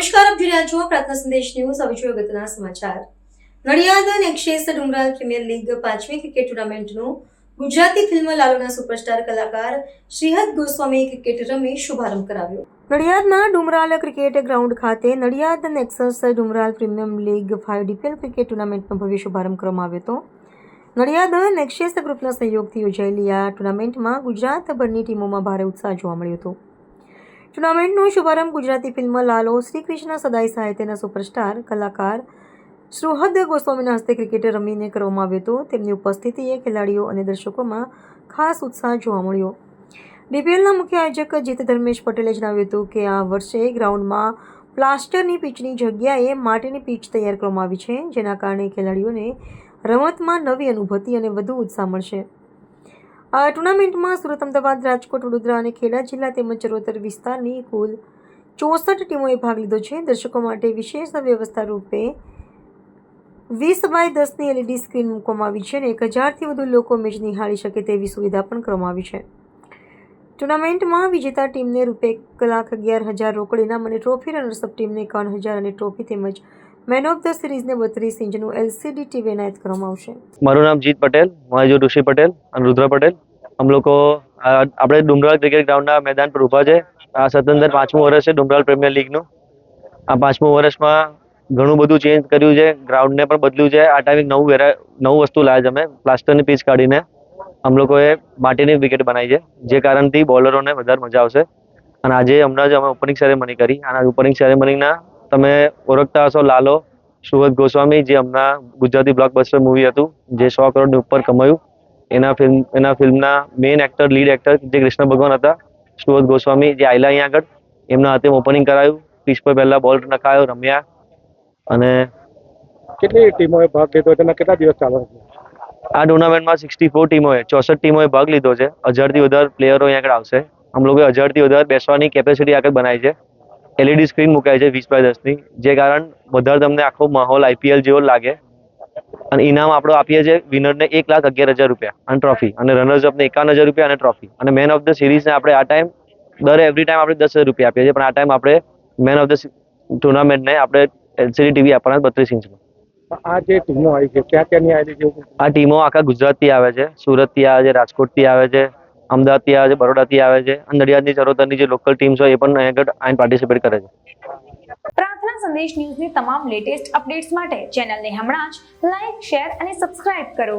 નમસ્કાર, આપ જોઈ રહ્યા છો પ્રાર્થના સંદેશ ન્યૂઝ. હવે જોઈએ અગત્યના સમાચાર. Nadiad nexus Dumral premier league 5મી ક્રિકેટ ટુર્નામેન્ટનો ગુજરાતી ફિલ્મ લાલોના સુપરસ્ટાર કલાકાર શ્રીહદ ગોસ્વામી ક્રિકેટ રમી શુભારંભ કરાવ્યો. નડિયાદના ડુમરાલ ક્રિકેટ ગ્રાઉન્ડ ખાતે Nadiad nexus Dumral premier league 5 DPL cricket ટુર્નામેન્ટનો ભવ્ય શુભારંભ કરવામાં આવ્યો હતો. નડિયાદ નેક્સેસ ગ્રુપના સહયોગથી યોજાયેલી આ ટુર્નામેન્ટમાં ગુજરાતભરની ટીમોમાં ભારે ઉત્સાહ જોવા મળ્યો હતો. ટુર્નામેન્ટનો શુભારંભ ગુજરાતી ફિલ્મ લાલો શ્રી કૃષ્ણ સદાય સાહિત્યના સુપરસ્ટાર કલાકાર શ્રીહદ ગોસ્વામીના હસ્તે ક્રિકેટ રમીને કરવામાં આવ્યો હતો. તેમની ઉપસ્થિતિએ ખેલાડીઓ અને દર્શકોમાં ખાસ ઉત્સાહ જોવા મળ્યો. ડીપીએલના મુખ્ય આયોજક જીત ધર્મેશ પટેલે જણાવ્યું હતું કે આ વર્ષે ગ્રાઉન્ડમાં પ્લાસ્ટરની પિચની જગ્યાએ માટીની પિચ તૈયાર કરવામાં આવી છે, જેના કારણે ખેલાડીઓને રમતમાં નવી અનુભૂતિ અને વધુ ઉત્સાહ મળશે. આ ટુર્નામેન્ટમાં સુરત, અમદાવાદ, રાજકોટ, વડોદરા અને ખેડા જિલ્લા તેમજ ચરોતર વિસ્તારની કુલ 64 ટીમોએ ભાગ લીધો છે. દર્શકો માટે વિશેષ વ્યવસ્થા રૂપે 20x10ની LED સ્ક્રીન મૂકવામાં આવી છે અને 1000થી વધુ લોકો મેચ નિહાળી શકે તેવી સુવિધા પણ કરવામાં આવી છે. ટુર્નામેન્ટમાં વિજેતા ટીમને ₹1,11,000 રોકડ ઇનામ અને ટ્રોફી, રનર્સઅપ ટીમને 51,000 અને ટ્રોફી તેમજ મેન ઓફ ધ સિરીઝને 32 ઇંચનું LCD ટીવી એનાયત કરવામાં આવશે. મારું નામ જીત પટેલ, મારા જો ઋષિ પટેલ અને રુદ્ર પટેલ. हम लोग को આપણે ડુમરાલ ક્રિકેટ ગ્રાઉન્ડના મેદાન પર ઊભા છે. આ સતંદર 5મું વર્ષ છે ડુમરાલ પ્રીમિયર લીગનું. આ 5મું વર્ષમાં ઘણું બધું ચેન્જ કર્યું છે, ગ્રાઉન્ડને પણ બદલ્યું છે. આ ટાઈમે નવું વસ્તુ લાવ્યા છે. અમે પ્લાસ્ટરની પીચ કાઢીને हम લોકોએ માટીની વિકેટ બનાવી છે, જે કારણથી બોલરોને વધારે મજા આવશે. અને આજે હમણાં જ અમે ઓપનિંગ સેરેમની કરી. આના ઓપનિંગ સેરેમનીના તમે ઓળખતા હશો લાલો શ્રીહદ ગોસ્વામી, જે હમણાં ગુજરાતી બ્લોકબસ્ટર મૂવી હતું જે 100 કરોડની ઉપર કમાયું. એના ફિલ્મના મેઇન એક્ટર, લીડ એક્ટર જે કૃષ્ણ ભગવાન હતા, શ્રીહદ ગોસ્વામી, જે આયલા અહીંયા આગળ એમના હાથે ઓપનિંગ કરાયું. પીચ પર પહેલા બોલ નખાયો, રમ્યા. અને કેટલી ટીમોએ ભાગ લીધો છે અને કેટલા દિવસ ચાલવાનો છે? આ ટુર્નામેન્ટમાં 64 ટીમોએ 64 ટીમોએ ભાગ લીધો છે. 1000થી વધારે પ્લેયરો અહીંયા આગળ આવશે. हम लोग 1000થી વધારે બેસવાની કેપેસિટી આગળ બનાવી છે. LED સ્ક્રીન મુકાય છે 20x10ની, જે કારણ વધારે તમને આખો માહોલ IPL જેવો લાગે. અને ઇનામ આપણો આપીએ છીએ વિનરને ₹1,11,000 અને ટ્રોફી, અને રનર્સઅપને ₹51,000 અને ટ્રોફી, અને મેન ઓફ ધ સિરીઝને આપણે આ ટાઈમ એવરી ટાઈમ આપણે ₹10,000 આપીએ છીએ, પણ આ ટાઈમ આપણે મેન ઓફ ધ ટુર્નામેન્ટને આપણે LCD ટીવી આપવાના 32 ઇંચનું. આ જે ટીમો આવી છે ક્યાં ક્યાંની આવી છે? આ ટીમો આખા ગુજરાતથી આવે છે, સુરતથી આવે છે, રાજકોટથી આવે છે, અમદાવાદથી આવે છે, બરોડાથી આવે છે, અને નડિયાદની ચરોતરની જે લોકલ ટીમ્સ હોય એ પણ અહીં આગળ આવીને પાર્ટિસિપેટ કરે છે. પ્રાર્થના સંદેશ ન્યૂઝની તમામ લેટેસ્ટ અપડેટ્સ માટે ચેનલને હમણાં જ લાઈક, શેર અને સબસ્ક્રાઇબ કરો.